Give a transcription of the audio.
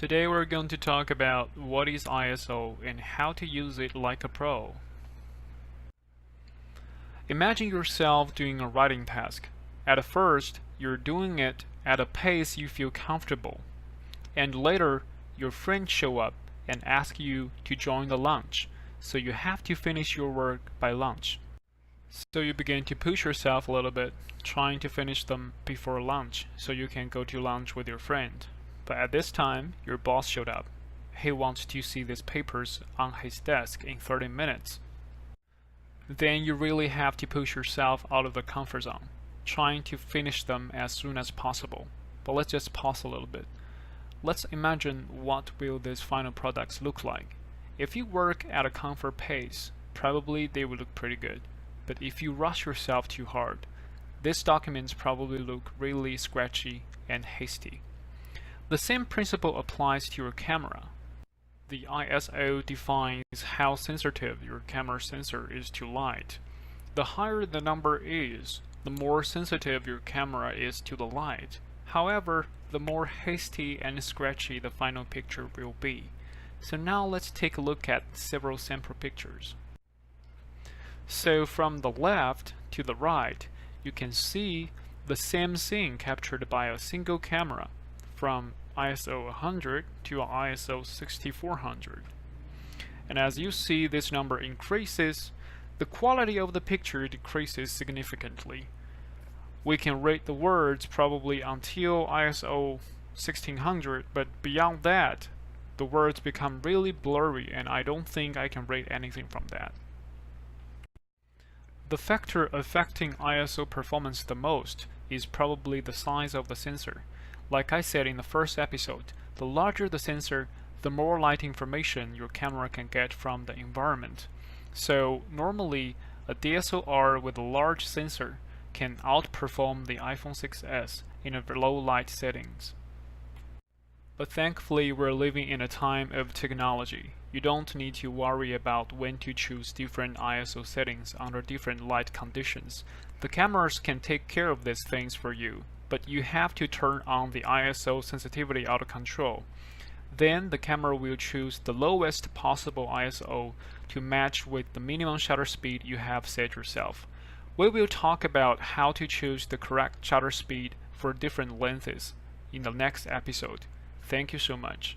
Today we're going to talk about what is ISO and how to use it like a pro. Imagine yourself doing a writing task. At first, you're doing it at a pace you feel comfortable, and later your friends show up and ask you to join the lunch, so you have to finish your work by lunch. So you begin to push yourself a little bit, trying to finish them before lunch so you can go to lunch with your friend. But at this time, your boss showed up. He wants to see these papers on his desk in 30 minutes. Then you really have to push yourself out of the comfort zone, trying to finish them as soon as possible. But let's just pause a little bit. Let's imagine what will these final products look like. If you work at a comfort pace, probably they will look pretty good. But if you rush yourself too hard, these documents probably look really scratchy and hasty. The same principle applies to your camera. The ISO defines how sensitive your camera sensor is to light. The higher the number is, the more sensitive your camera is to the light. However, the more hasty and scratchy the final picture will be. So now let's take a look at several sample pictures. So from the left to the right, you can see the same scene captured by a single camera, from ISO 100 to ISO 6400. And as you see this number increases, the quality of the picture decreases significantly. We can rate the words probably until ISO 1600, but beyond that, the words become really blurry and I don't think I can rate anything from that. The factor affecting ISO performance the most is probably the size of the sensor. Like I said in the first episode, the larger the sensor, the more light information your camera can get from the environment. So normally, a DSLR with a large sensor can outperform the iPhone 6s in a low light settings. But thankfully, we're living in a time of technology. You don't need to worry about when to choose different ISO settings under different light conditions. The cameras can take care of these things for you, but you have to turn on the ISO sensitivity auto control. Then the camera will choose the lowest possible ISO to match with the minimum shutter speed you have set yourself. We will talk about how to choose the correct shutter speed for different lenses in the next episode. Thank you so much.